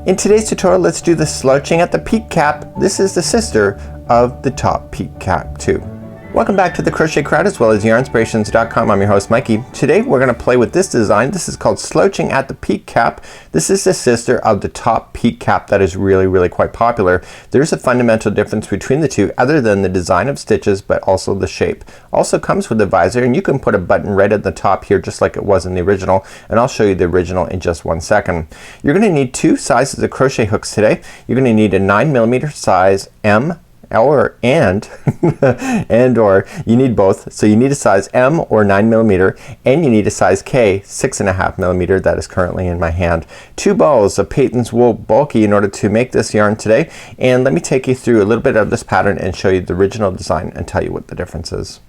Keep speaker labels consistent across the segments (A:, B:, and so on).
A: In today's tutorial, let's do the slouching at the peak cap. This is the sister of the top peak cap too. Welcome back to the Crochet Crowd as well as yarnspirations.com. I'm your host Mikey. Today we're going to play with this design. This is called Slouching at the Peak Cap. This is the sister of the top peak cap that is really quite popular. There's a fundamental difference between the two other than the design of stitches, but also the shape. Also comes with a visor, and you can put a button right at the top here just like it was in the original, and I'll show you the original in just one second. You're going to need two sizes of crochet hooks today. You're going to need a 9mm size M or you need both. So you need a size M or 9mm, and you need a size K 6.5mm that is currently in my hand. Two balls of Peyton's wool bulky in order to make this yarn today, and let me take you through a little bit of this pattern and show you the original design and tell you what the difference is.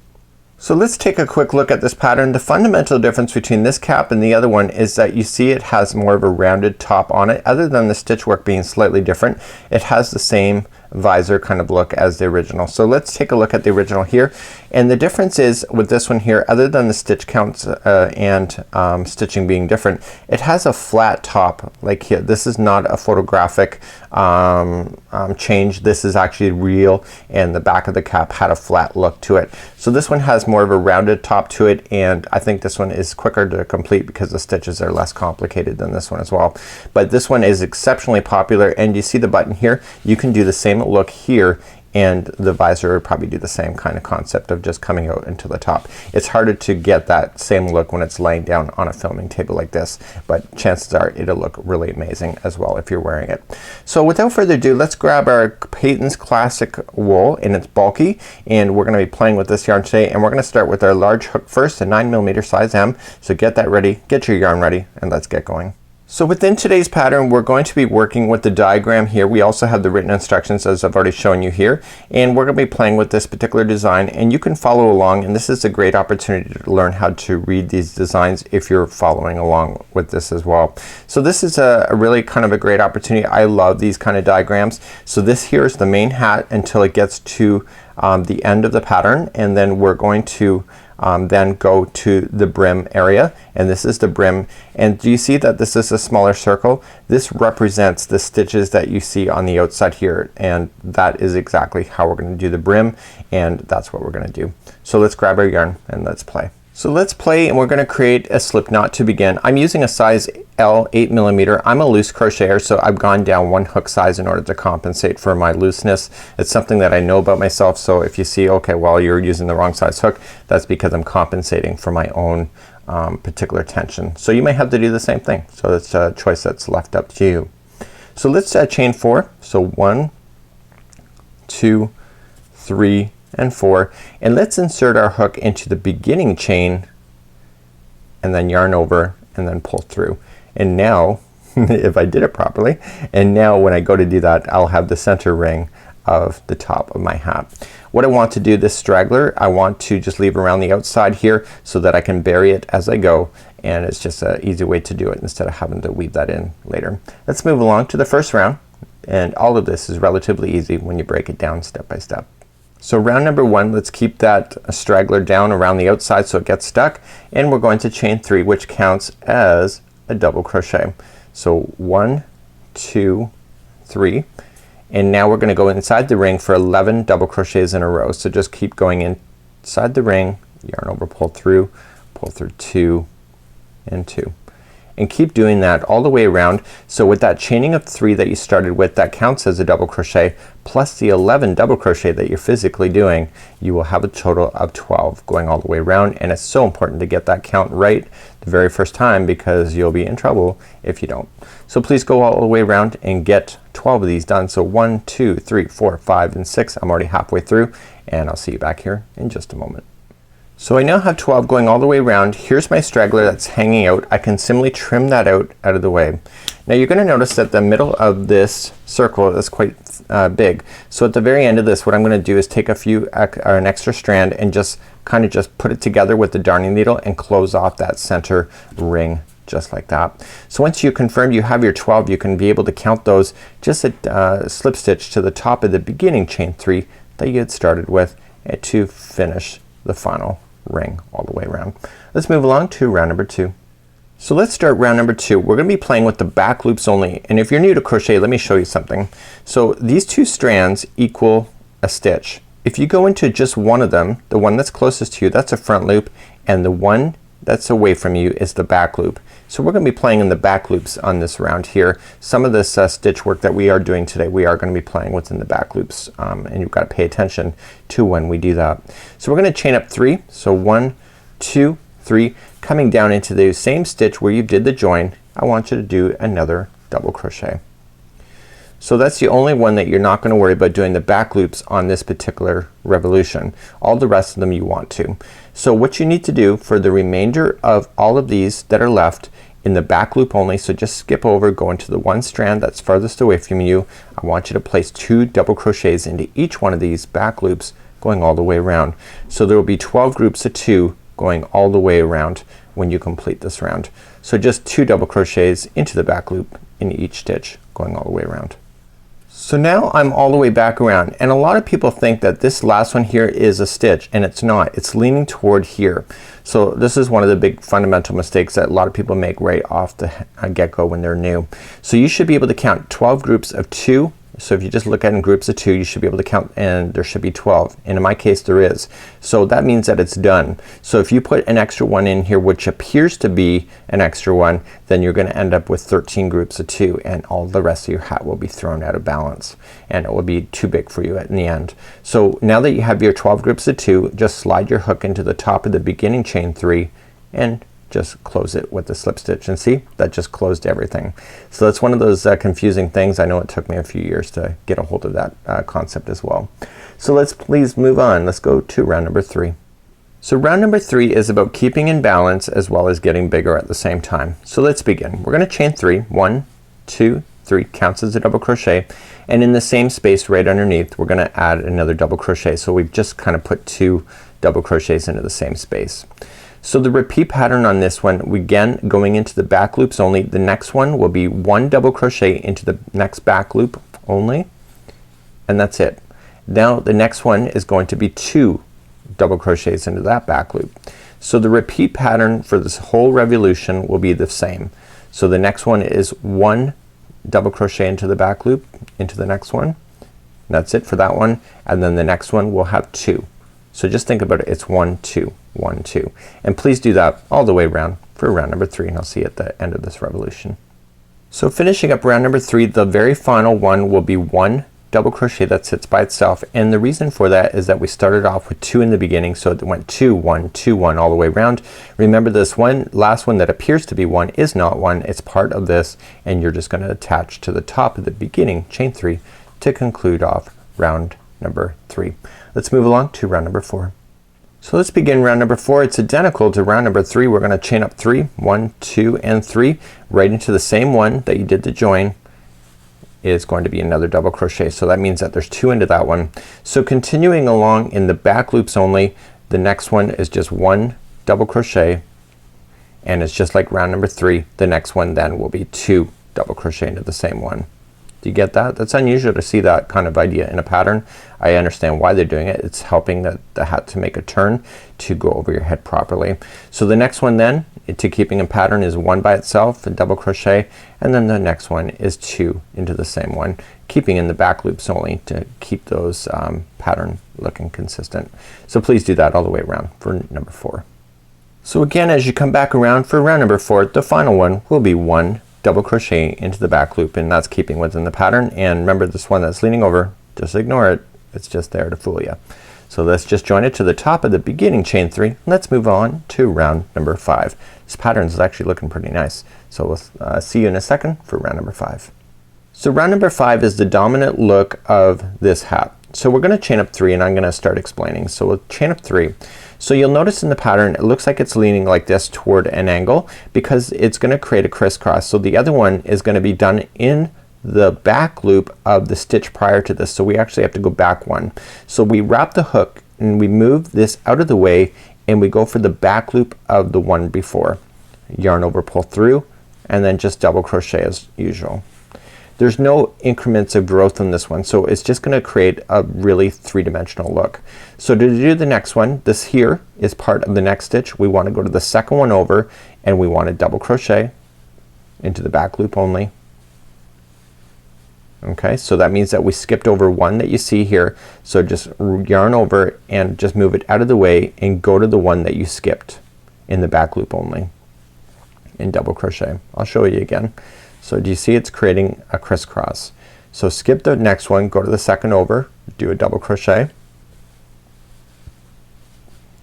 A: So let's take a quick look at this pattern. The fundamental difference between this cap and the other one is that you see it has more of a rounded top on it. Other than the stitch work being slightly different, it has the same visor kind of look as the original. So let's take a look at the original here, and the difference is with this one here, other than the stitch counts and stitching being different, it has a flat top like here. This is not a photographic change. This is actually real, and the back of the cap had a flat look to it. So this one has more of a rounded top to it, and I think this one is quicker to complete because the stitches are less complicated than this one as well. But this one is exceptionally popular, and you see the button here. You can do the same look here, and the visor would probably do the same kind of concept of just coming out into the top. It's harder to get that same look when it's laying down on a filming table like this, but chances are it'll look really amazing as well if you're wearing it. So without further ado, let's grab our Peyton's Classic wool, and it's bulky, and we're gonna be playing with this yarn today, and we're gonna start with our large hook first, a 9mm size M. So get that ready, get your yarn ready, and let's get going. So within today's pattern, we're going to be working with the diagram here. We also have the written instructions as I've already shown you here, and we're going to be playing with this particular design, and you can follow along, and this is a great opportunity to learn how to read these designs if you're following along with this as well. So this is a really kind of a great opportunity. I love these kind of diagrams. So this here is the main hat until it gets to the end of the pattern, and then we're going to then go to the brim area, and this is the brim. And do you see that this is a smaller circle? This represents the stitches that you see on the outside here, and that is exactly how we're going to do the brim, and that's what we're going to do. So let's grab our yarn and let's play. So let's play, and we're going to create a slip knot to begin. I'm using a size L 8mm. I'm a loose crocheter, so I've gone down one hook size in order to compensate for my looseness. It's something that I know about myself, so if you see, okay, well, you're using the wrong size hook, that's because I'm compensating for my own particular tension. So you may have to do the same thing. So it's a choice that's left up to you. So let's chain 4. So 1, 2, 3, and 4, and let's insert our hook into the beginning chain and then yarn over and then pull through. And now if I did it properly, and now when I go to do that, I'll have the center ring of the top of my hat. What I want to do, this straggler, I want to just leave around the outside here so that I can bury it as I go, and it's just an easy way to do it instead of having to weave that in later. Let's move along to the first round, and all of this is relatively easy when you break it down step by step. So round number 1, let's keep that straggler down around the outside so it gets stuck, and we're going to chain 3, which counts as a double crochet. So 1, 2, 3, and now we're going to go inside the ring for 11 double crochets in a row. So just keep going inside the ring, yarn over, pull through 2 and 2. And keep doing that all the way around. So with that chaining of 3 that you started with, that counts as a double crochet, plus the 11 double crochet that you're physically doing, you will have a total of 12 going all the way around. And it's so important to get that count right the very first time, because you'll be in trouble if you don't. So please go all the way around and get 12 of these done. So 1, 2, 3, 4, 5, and 6. I'm already halfway through, and I'll see you back here in just a moment. So I now have 12 going all the way around. Here's my straggler that's hanging out. I can simply trim that out of the way. Now you're gonna notice that the middle of this circle is quite big. So at the very end of this, what I'm gonna do is take an extra strand and just kind of just put it together with the darning needle and close off that center ring just like that. So once you confirm you have your 12, you can be able to count those, just a slip stitch to the top of the beginning chain 3 that you had started with, to finish the final ring all the way around. Let's move along to round number 2. So let's start round number 2. We're gonna be playing with the back loops only, and if you're new to crochet, let me show you something. So these 2 strands equal a stitch. If you go into just one of them, the one that's closest to you, that's a front loop, and the one that's away from you is the back loop. So we're gonna be playing in the back loops on this round here. Some of this stitch work that we are doing today, we are gonna be playing within the back loops, and you've got to pay attention to when we do that. So we're gonna chain up 3. So 1, 2, 3, coming down into the same stitch where you did the join. I want you to do another double crochet. So that's the only one that you're not gonna worry about doing the back loops on this particular revolution. All the rest of them you want to. So what you need to do for the remainder of all of these that are left in the back loop only, so just skip over, go into the one strand that's farthest away from you. I want you to place 2 double crochets into each one of these back loops going all the way around. So there will be 12 groups of 2 going all the way around when you complete this round. So just 2 double crochets into the back loop in each stitch going all the way around. So now I'm all the way back around, and a lot of people think that this last one here is a stitch, and it's not. It's leaning toward here. So this is one of the big fundamental mistakes that a lot of people make right off the get-go when they're new. So you should be able to count 12 groups of 2. So if you just look at in groups of 2, you should be able to count, and there should be 12, and in my case there is. So that means that it's done. So if you put an extra one in here which appears to be an extra one, then you're gonna end up with 13 groups of 2, and all the rest of your hat will be thrown out of balance, and it will be too big for you in the end. So now that you have your 12 groups of 2, just slide your hook into the top of the beginning chain 3 and just close it with the slip stitch, and see, that just closed everything. So that's one of those confusing things. I know it took me a few years to get a hold of that concept as well. So let's please move on. Let's go to round number 3. So round number 3 is about keeping in balance as well as getting bigger at the same time. So let's begin. We're gonna chain 3. 1, 2, 3 counts as a double crochet, and in the same space right underneath we're gonna add another double crochet. So we've just kind of put 2 double crochets into the same space. So the repeat pattern on this one, again going into the back loops only, the next one will be 1 double crochet into the next back loop only, and that's it. Now the next one is going to be 2 double crochets into that back loop. So the repeat pattern for this whole revolution will be the same. So the next one is 1 double crochet into the back loop into the next one. That's it for that one, and then the next one will have 2. So just think about it. It's 1, 2, 1, 2, and please do that all the way around for round number 3, and I'll see you at the end of this revolution. So finishing up round number 3, the very final one will be 1 double crochet that sits by itself, and the reason for that is that we started off with 2 in the beginning, so it went 2, 1, 2, 1 all the way around. Remember, this one last one that appears to be 1 is not 1. It's part of this, and you're just gonna attach to the top of the beginning chain 3 to conclude off round number 3. Let's move along to round number 4. So let's begin round number 4. It's identical to round number 3. We're gonna chain up 3, 1, 2, and 3 right into the same one that you did the join is going to be another double crochet. So that means that there's 2 into that one. So continuing along in the back loops only, the next one is just 1 double crochet, and it's just like round number 3. The next one then will be 2 double crochet into the same one. Do you get that? That's unusual to see that kind of idea in a pattern. I understand why they're doing it. It's helping the hat to make a turn to go over your head properly. So the next one then to keeping in pattern is 1 by itself, a double crochet, and then the next one is 2 into the same one, keeping in the back loops only to keep those pattern looking consistent. So please do that all the way around for number 4. So again, as you come back around for round number 4, the final one will be 1 double crochet into the back loop, and that's keeping within the pattern. And remember, this one that's leaning over, just ignore it. It's just there to fool you. So let's just join it to the top of the beginning chain 3. Let's move on to round number 5. This pattern is actually looking pretty nice. So we'll see you in a second for round number 5. So round number 5 is the dominant look of this hat. So we're gonna chain up 3, and I'm gonna start explaining. So we'll chain up 3. So you'll notice in the pattern it looks like it's leaning like this toward an angle because it's gonna create a crisscross. So the other one is gonna be done in the back loop of the stitch prior to this. So we actually have to go back 1. So we wrap the hook and we move this out of the way, and we go for the back loop of the one before. Yarn over, pull through, and then just double crochet as usual. There's no increments of growth in this one, so it's just gonna create a really three-dimensional look. So to do the next one, this here is part of the next stitch. We want to go to the second one over and we want to double crochet into the back loop only. Okay, so that means that we skipped over one that you see here, so just yarn over and just move it out of the way and go to the one that you skipped in the back loop only and double crochet. I'll show you again. So do you see it's creating a crisscross? So skip the next one, go to the second over, do a double crochet.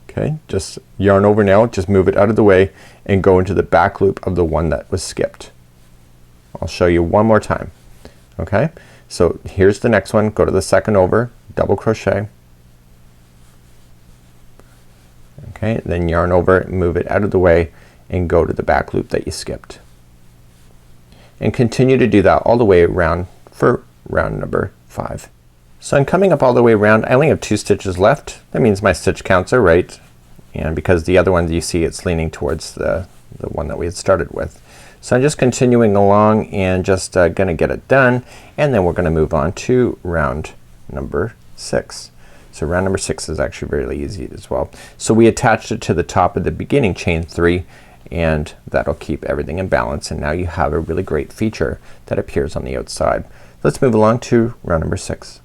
A: Okay, just yarn over now, just move it out of the way and go into the back loop of the one that was skipped. I'll show you one more time. Okay, so here's the next one, go to the second over, double crochet. Okay, then yarn over, move it out of the way and go to the back loop that you skipped. And continue to do that all the way around for round number 5. So I'm coming up all the way around. I only have 2 stitches left. That means my stitch counts are right, and because the other ones you see it's leaning towards the one that we had started with. So I'm just continuing along and just gonna get it done, and then we're gonna move on to round number 6. So round number 6 is actually really easy as well. So we attached it to the top of the beginning chain 3, and that'll keep everything in balance, and now you have a really great feature that appears on the outside. Let's move along to round number 6.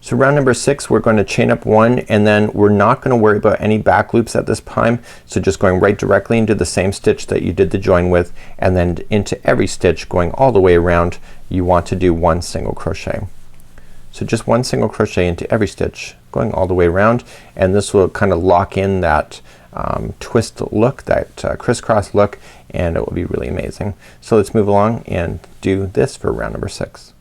A: So round number 6 we're going to chain up 1, and then we're not gonna worry about any back loops at this time. So just going right directly into the same stitch that you did the join with, and then into every stitch going all the way around you want to do 1 single crochet. So just 1 single crochet into every stitch going all the way around, and this will kind of lock in that twist look, that crisscross look, and it will be really amazing. So let's move along and do this for round number 6.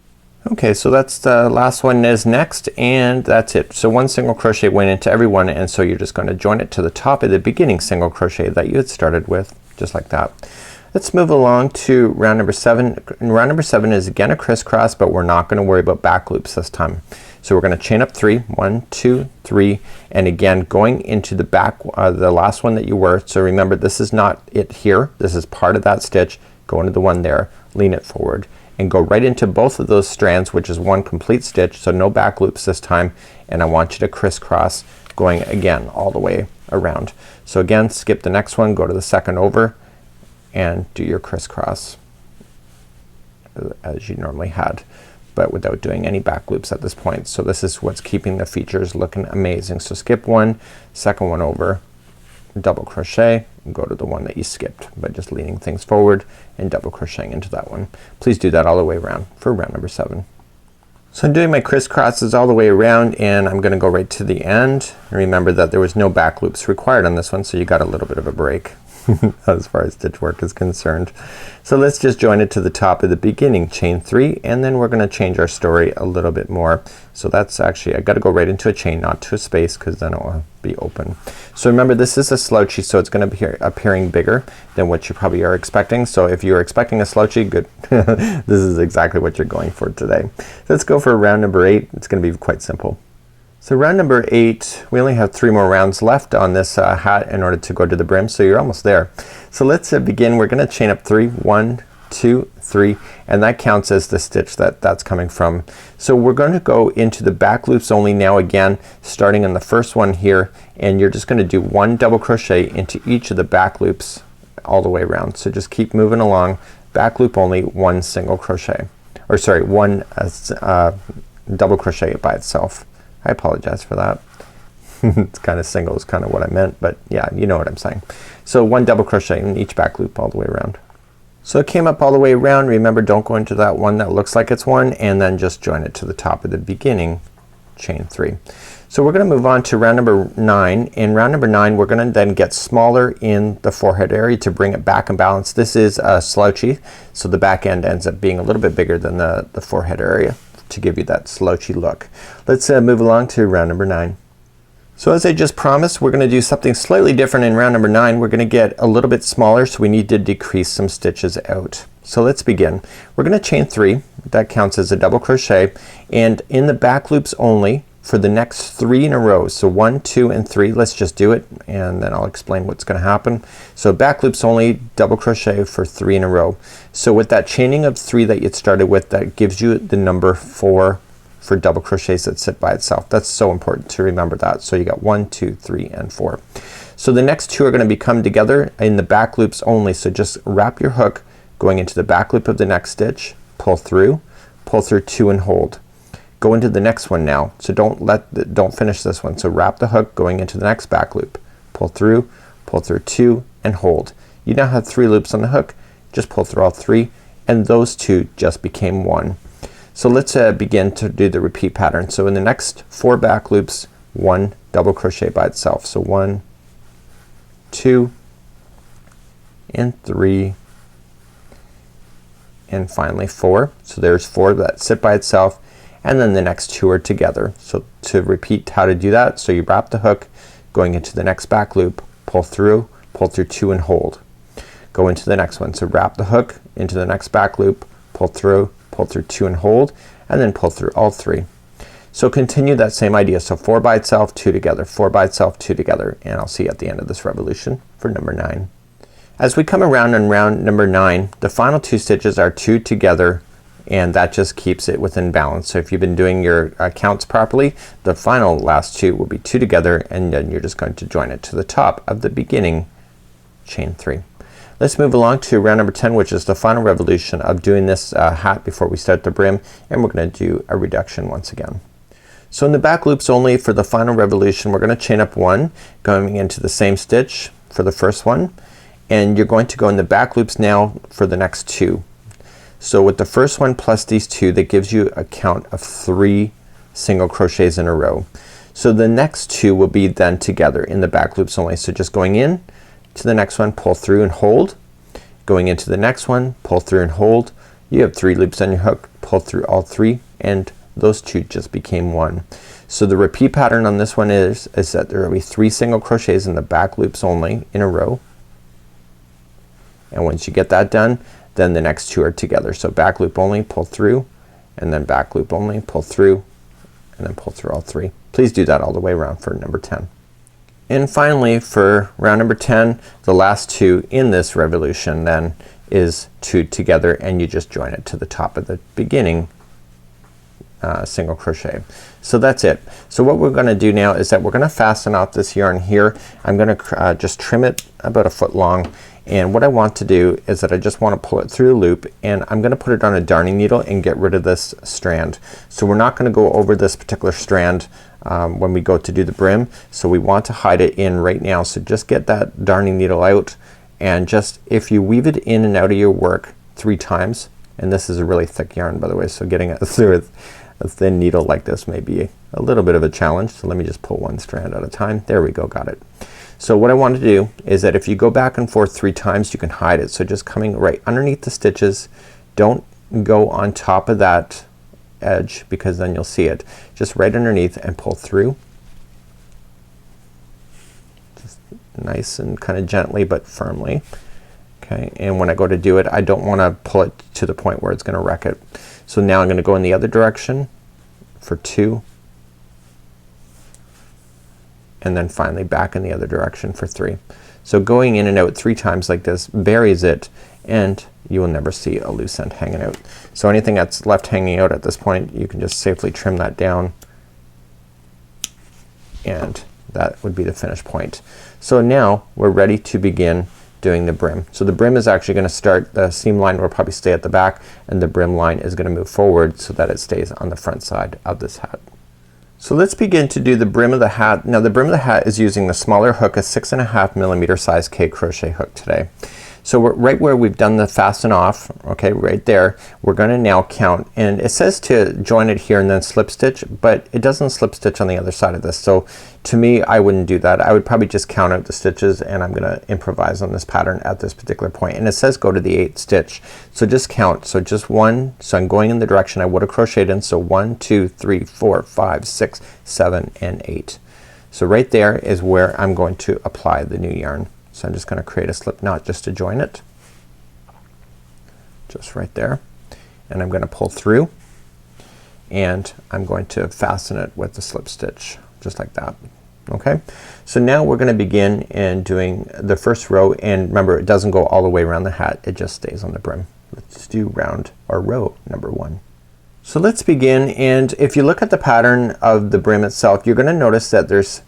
A: Okay, so that's the last one is next, and that's it. So 1 single crochet went into every one, and so you're just going to join it to the top of the beginning single crochet that you had started with, just like that. Let's move along to round number 7. And round number 7 is again a crisscross, but we're not gonna worry about back loops this time. So we're gonna chain up 3, 1, 2, 3, and again going into the back, the last one that you were. So remember, this is not it here, this is part of that stitch. Go into the one there, lean it forward, and go right into both of those strands, which is 1 complete stitch, so no back loops this time, and I want you to crisscross going again all the way around. So again, skip the next one, go to the second over, and do your crisscross as you normally had, but without doing any back loops at this point. So this is what's keeping the features looking amazing. So skip 1, second one over, double crochet, and go to the one that you skipped by just leaning things forward and double crocheting into that one. Please do that all the way around for round number 7. So I'm doing my crisscrosses all the way around, and I'm gonna go right to the end. And remember that there was no back loops required on this one, so you got a little bit of a break as far as stitch work is concerned. So let's just join it to the top of the beginning chain 3, and then we're gonna change our story a little bit more. So that's actually, I gotta go right into a chain, not to a space, because then it will be open. So remember, this is a slouchy, so it's gonna be appearing bigger than what you probably are expecting. So if you're expecting a slouchy, good. This is exactly what you're going for today. Let's go for round number 8. It's gonna be quite simple. So round number 8, we only have 3 more rounds left on this hat in order to go to the brim, so you're almost there. So let's begin. We're gonna chain up 3, 1, 2, 3, and that counts as the stitch that's coming from. So we're going to go into the back loops only now, again starting on the first one here, and you're just gonna do 1 double crochet into each of the back loops all the way around. So just keep moving along, back loop only, 1 single crochet, or sorry, 1 double crochet by itself. I apologize for that. It's kind of single is kind of what I meant, but yeah, you know what I'm saying. So 1 double crochet in each back loop all the way around. So it came up all the way around. Remember, don't go into that one that looks like it's 1, and then just join it to the top of the beginning chain 3. So we're gonna move on to round number 9. In round number 9 we're gonna then get smaller in the forehead area to bring it back in balance. This is a slouchy, so the back end ends up being a little bit bigger than the forehead area to give you that slouchy look. Let's move along to round number 9. So as I just promised, we're gonna do something slightly different in round number 9. We're gonna get a little bit smaller, so we need to decrease some stitches out. So let's begin. We're gonna chain 3, that counts as a double crochet, and in the back loops only for the next 3 in a row. So 1, 2 and 3. Let's just do it and then I'll explain what's gonna happen. So back loops only, double crochet for 3 in a row. So with that chaining of 3 that you started with, that gives you the number 4 for double crochets that sit by itself. That's so important to remember that. So you got 1, 2, 3 and 4. So the next 2 are gonna be come together in the back loops only. So just wrap your hook going into the back loop of the next stitch, pull through 2 and hold. Go into the next one now. So don't finish this one. So wrap the hook going into the next back loop, pull through 2 and hold. You now have 3 loops on the hook. Just pull through all 3 and those 2 just became 1. So let's begin to do the repeat pattern. So in the next 4 back loops, 1 double crochet by itself. So 1, 2 and 3 and finally 4. So there's 4 that sit by itself and then the next 2 are together. So to repeat how to do that, so you wrap the hook going into the next back loop, pull through 2 and hold. Go into the next one. So wrap the hook into the next back loop, pull through 2 and hold, and then pull through all 3. So continue that same idea. So 4 by itself, 2 together, 4 by itself, 2 together, and I'll see you at the end of this revolution for number 9. As we come around on round number 9, the final 2 stitches are 2 together and that just keeps it within balance. So if you've been doing your counts properly, the final last 2 will be 2 together and then you're just going to join it to the top of the beginning chain 3. Let's move along to round number 10, which is the final revolution of doing this hat before we start the brim, and we're gonna do a reduction once again. So in the back loops only for the final revolution, we're gonna chain up 1 going into the same stitch for the first one, and you're going to go in the back loops now for the next 2. So with the first one plus these 2, that gives you a count of 3 single crochets in a row. So the next 2 will be then together in the back loops only. So just going in to the next one, pull through and hold, going into the next one, pull through and hold. You have 3 loops on your hook, pull through all 3 and those 2 just became 1. So the repeat pattern on this one is that there will be 3 single crochets in the back loops only in a row, and once you get that done, then the next 2 are together. So back loop only, pull through, and then back loop only, pull through, and then pull through all 3. Please do that all the way around for number 10. And finally for round number 10, the last 2 in this revolution then is 2 together and you just join it to the top of the beginning single crochet. So that's it. So what we're gonna do now is that we're gonna fasten off this yarn here. I'm gonna just trim it about 1 foot long, and what I want to do is that I just want to pull it through the loop and I'm gonna put it on a darning needle and get rid of this strand. So we're not gonna go over this particular strand when we go to do the brim, so we want to hide it in right now. So just get that darning needle out and just, if you weave it in and out of your work 3 times, and this is a really thick yarn by the way, so getting it through a thin needle like this may be a little bit of a challenge. So let me just pull 1 strand at a time. There we go, got it. So what I want to do is that if you go back and forth 3 times, you can hide it. So just coming right underneath the stitches, don't go on top of that edge because then you'll see it. Just right underneath and pull through. Just nice and kind of gently but firmly. Okay, and when I go to do it, I don't want to pull it to the point where it's gonna wreck it. So now I'm gonna go in the other direction for 2, and then finally back in the other direction for 3. So going in and out 3 times like this buries it and you will never see a loose end hanging out. So anything that's left hanging out at this point, you can just safely trim that down and that would be the finish point. So now we're ready to begin doing the brim. So the brim is actually gonna start, the seam line will probably stay at the back and the brim line is gonna move forward so that it stays on the front side of this hat. So let's begin to do the brim of the hat. Now the brim of the hat is using the smaller hook, a 6.5 millimeter size K crochet hook today. So we're right where we've done the fasten off, okay, right there, we're gonna now count, and it says to join it here and then slip stitch, but it doesn't slip stitch on the other side of this. So to me, I wouldn't do that. I would probably just count out the stitches and I'm gonna improvise on this pattern at this particular point. And it says go to the 8th stitch. So just count. So just 1, so I'm going in the direction I would have crocheted in. So 1, 2, 3, 4, 5, 6, 7, and 8. So right there is where I'm going to apply the new yarn. So I'm just gonna create a slip knot just to join it. Just right there. And I'm gonna pull through. and I'm going to fasten it with the slip stitch just like that. Okay, so now we're gonna begin in doing the first row, and remember it doesn't go all the way around the hat, it just stays on the brim. Let's do round or row number 1. So let's begin, and if you look at the pattern of the brim itself, you're gonna notice that there's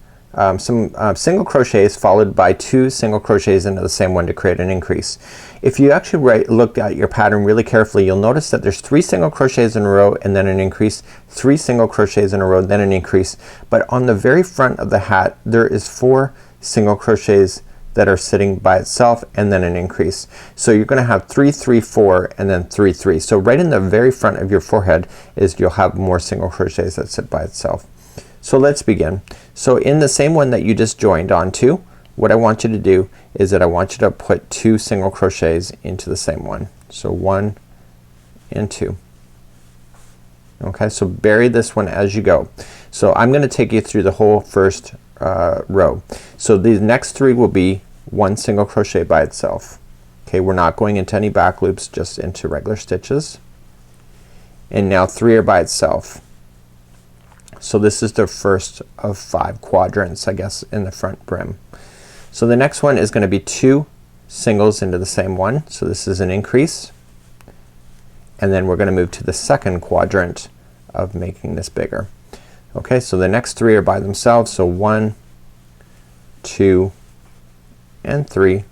A: some single crochets followed by 2 single crochets into the same one to create an increase. If you actually look at your pattern really carefully, you'll notice that there's 3 single crochets in a row and then an increase, 3 single crochets in a row, then an increase, but on the very front of the hat there is 4 single crochets that are sitting by itself and then an increase. So you're gonna have 3 3 4 and then 3 3. So right in the very front of your forehead is you'll have more single crochets that sit by itself. So let's begin. So in the same one that you just joined onto, what I want you to do is that I want you to put 2 single crochets into the same one. So 1 and 2. Okay, so bury this one as you go. So I'm gonna take you through the whole first row. So these next 3 will be 1 single crochet by itself. Okay, we're not going into any back loops, just into regular stitches. And now 3 are by itself. So this is the first of 5 quadrants, I guess, in the front brim. So the next one is gonna be 2 singles into the same one. So this is an increase. And then we're gonna move to the second quadrant of making this bigger. Okay, so the next 3 are by themselves. So 1, 2, and 3.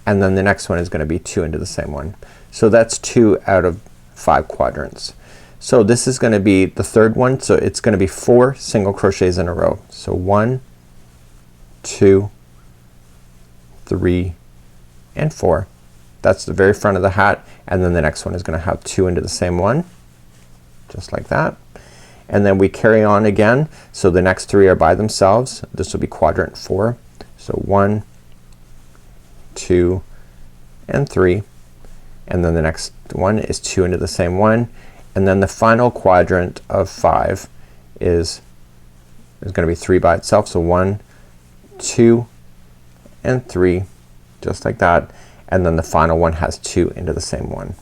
A: And then the next one is gonna be 2 into the same one. So that's 2 out of 5 quadrants. So this is gonna be the third one, so it's gonna be 4 single crochets in a row. So 1, 2, 3, and 4. That's the very front of the hat, and then the next one is gonna have 2 into the same one, just like that. And then we carry on again, so the next 3 are by themselves. This will be quadrant 4. So 1, 2, and 3. And then the next one is 2 into the same one. And then the final quadrant of 5 is gonna be 3 by itself. So 1, 2, and 3, just like that. And then the final one has 2 into the same one.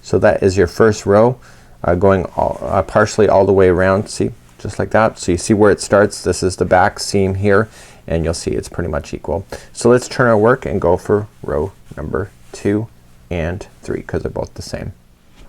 A: So that is your first row, going partially all the way around. See, just like that. So you see where it starts. This is the back seam here, and you'll see it's pretty much equal. So let's turn our work and go for row number 2 and 3 because they're both the same.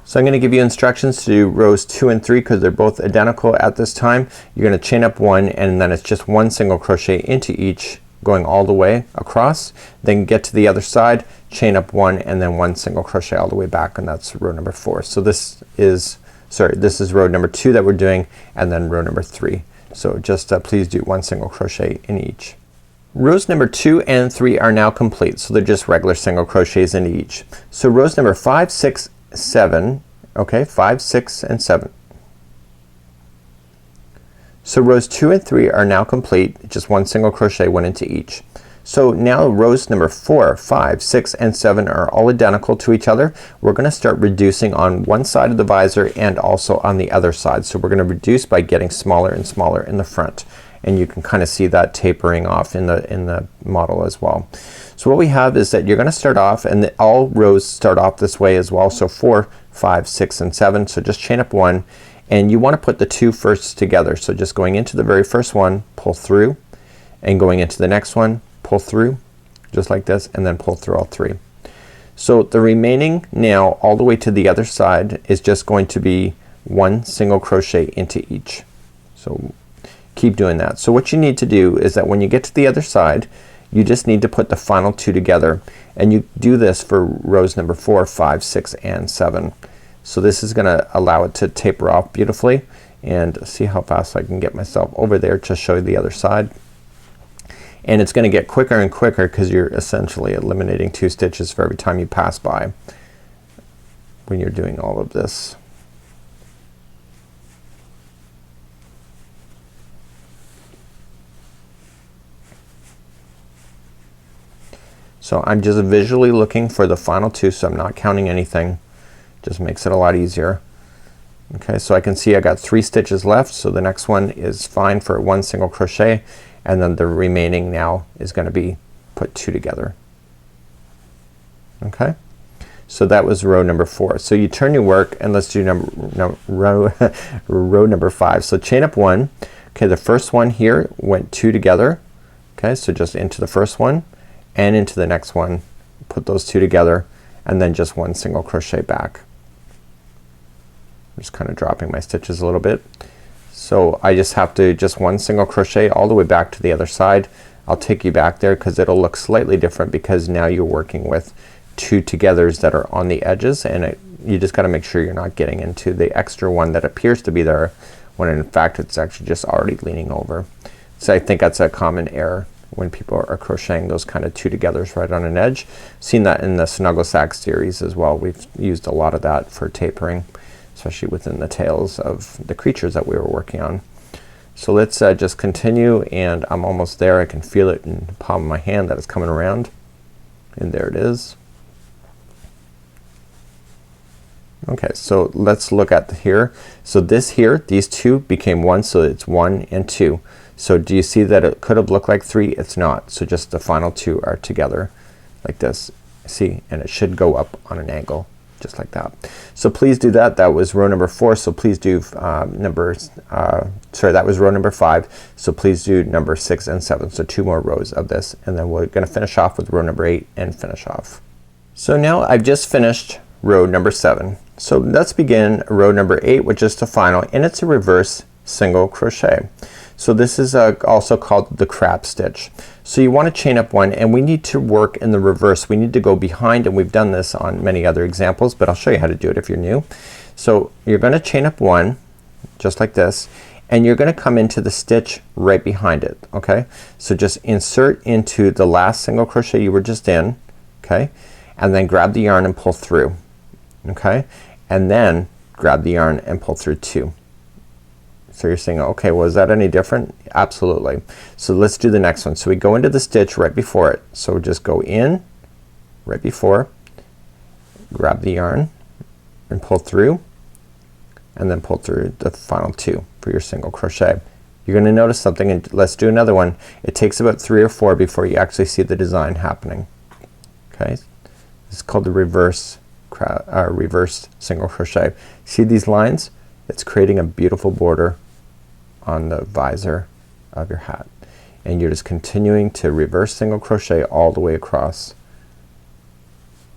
A: So I'm gonna give you instructions to do rows 2 and 3 because they're both identical at this time. You're gonna chain up 1 and then it's just 1 single crochet into each, going all the way across. Then get to the other side, chain up 1 and then 1 single crochet all the way back, and that's row number 4. So this is row number 2 that we're doing, and then row number 3. So just please do 1 single crochet in each. Rows number 2 and 3 are now complete, so they're just regular single crochets into each. So rows number 5, 6, 7, okay, 5, 6, and 7. So rows 2 and 3 are now complete, just 1 single crochet went into each. So now rows number 4, 5, 6, and 7 are all identical to each other. We're gonna start reducing on one side of the visor and also on the other side. So we're gonna reduce by getting smaller and smaller in the front, and you can kind of see that tapering off in the model as well. So what we have is that you're gonna start off, and all rows start off this way as well. So 4, 5, 6, and 7. So just chain up 1, and you want to put the 2 first together. So just going into the very first one, pull through, and going into the next one, pull through, just like this, and then pull through all 3. So the remaining now all the way to the other side is just going to be 1 single crochet into each. So keep doing that. So what you need to do is that when you get to the other side, you just need to put the final 2 together, and you do this for rows number 4, 5, 6, and 7. So this is gonna allow it to taper off beautifully, and see how fast I can get myself over there to show you the other side. And it's gonna get quicker and quicker because you're essentially eliminating 2 stitches for every time you pass by when you're doing all of this. So I'm just visually looking for the final 2, so I'm not counting anything. Just makes it a lot easier. Okay, so I can see I got 3 stitches left, so the next one is fine for 1 single crochet, and then the remaining now is gonna be put 2 together. Okay, So that was row number 4. So you turn your work and let's do row number 5. So chain up 1. Okay, the first one here went 2 together. Okay, so just into the first one and into the next one, put those 2 together, and then just 1 single crochet back. I'm just kind of dropping my stitches a little bit. So I just have to just 1 single crochet all the way back to the other side. I'll take you back there because it'll look slightly different because now you're working with 2 togethers that are on the edges, and you just gotta make sure you're not getting into the extra one that appears to be there when in fact it's actually just already leaning over. So I think that's a common error when people are crocheting those kind of 2 togethers right on an edge. Seen that in the Snuggle Sack series as well. We've used a lot of that for tapering, especially within the tails of the creatures that we were working on. So let's just continue, and I'm almost there. I can feel it in the palm of my hand that it's coming around, and there it is. Okay, so let's look at here. So this here, these 2 became 1, so it's 1 and 2. So do you see that it could have looked like 3? It's not. So just the final 2 are together like this. See, and it should go up on an angle just like that. So please do that. That was row number 4. So please do that was row number 5. So please do number 6 and 7. So 2 more rows of this, and then we're gonna finish off with row number 8 and finish off. So now I've just finished row number 7. So let's begin row number 8, which is the final, and it's a reverse single crochet. So this is also called the crab stitch. So you want to chain up 1, and we need to work in the reverse. We need to go behind, and we've done this on many other examples, but I'll show you how to do it if you're new. So you're gonna chain up 1 just like this, and you're gonna come into the stitch right behind it. Okay, so just insert into the last single crochet you were just in, okay, and then grab the yarn and pull through, okay, and then grab the yarn and pull through 2. So you're saying, okay, well, is that any different? Absolutely. So let's do the next one. So we go into the stitch right before it. So just go in right before, grab the yarn and pull through, and then pull through the final 2 for your single crochet. You're gonna notice something, and let's do another one. It takes about 3 or 4 before you actually see the design happening. Okay, this is called the reverse single crochet. See these lines? It's creating a beautiful border on the visor of your hat, and you're just continuing to reverse single crochet all the way across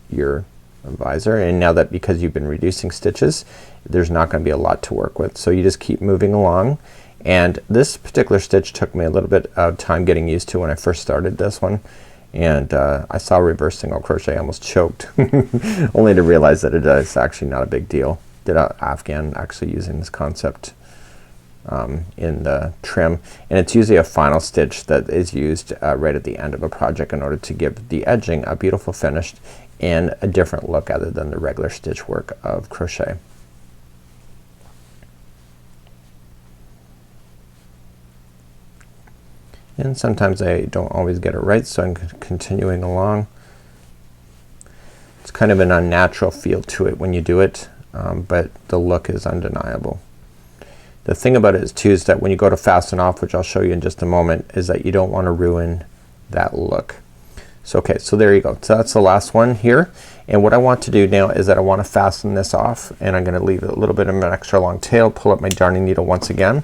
A: your visor. And now that, because you've been reducing stitches, there's not gonna be a lot to work with, so you just keep moving along. And this particular stitch took me a little bit of time getting used to when I first started this one, and I saw reverse single crochet, I almost choked only to realize that it is actually not a big deal. Did an Afghan actually using this concept in the trim, and it's usually a final stitch that is used right at the end of a project in order to give the edging a beautiful finish and a different look other than the regular stitch work of crochet. And sometimes I don't always get it right, so I'm continuing along. It's kind of an unnatural feel to it when you do it, but the look is undeniable. The thing about it is too is that when you go to fasten off, which I'll show you in just a moment, is that you don't want to ruin that look. So okay, so there you go. So that's the last one here, and what I want to do now is that I want to fasten this off, and I'm gonna leave a little bit of an extra long tail, pull up my darning needle once again.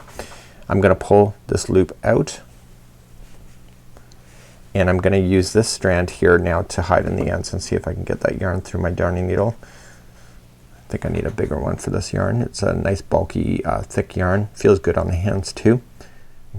A: I'm gonna pull this loop out, and I'm gonna use this strand here now to hide in the ends and see if I can get that yarn through my darning needle. I think I need a bigger one for this yarn. It's a nice bulky thick yarn. Feels good on the hands too.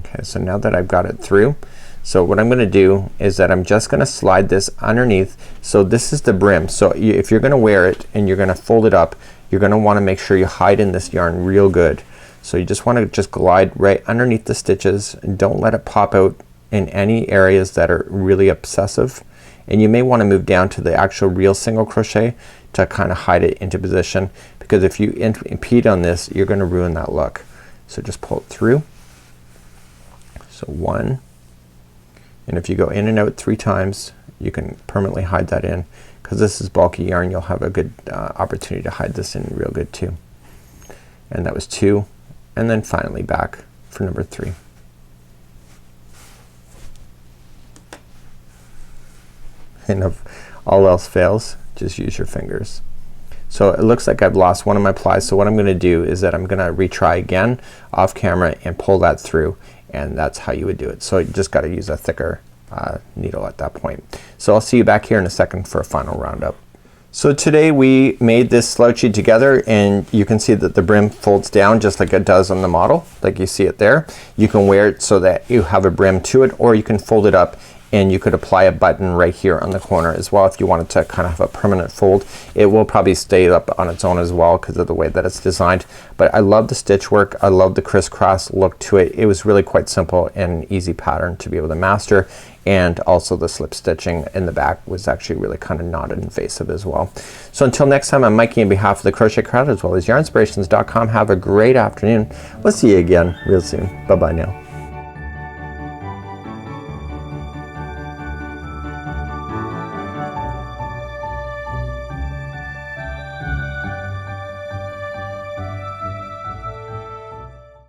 A: Okay, so now that I've got it through, so what I'm gonna do is that I'm just gonna slide this underneath. So this is the brim. So if you're gonna wear it and you're gonna fold it up, you're gonna wanna make sure you hide in this yarn real good. So you just wanna just glide right underneath the stitches and don't let it pop out in any areas that are really obsessive, and you may want to move down to the actual real single crochet to kind of hide it into position, because if you impede on this, you're gonna ruin that look. So just pull it through. So 1, and if you go in and out 3 times, you can permanently hide that in. Because this is bulky yarn, you'll have a good opportunity to hide this in real good too. And that was 2, and then finally back for number 3. And if all else fails, just use your fingers. So it looks like I've lost one of my plies, so what I'm gonna do is that I'm gonna retry again off camera and pull that through, and that's how you would do it. So you just gotta use a thicker needle at that point. So I'll see you back here in a second for a final roundup. So today we made this slouchy together, and you can see that the brim folds down just like it does on the model, like you see it there. You can wear it so that you have a brim to it, or you can fold it up and you could apply a button right here on the corner as well if you wanted to kind of have a permanent fold. It will probably stay up on its own as well because of the way that it's designed. But I love the stitch work. I love the crisscross look to it. It was really quite simple and an easy pattern to be able to master, and also the slip stitching in the back was actually really kind of not invasive as well. So until next time, I'm Mikey on behalf of the Crochet Crowd as well as yarnspirations.com. Have a great afternoon. We'll see you again real soon. Bye bye now.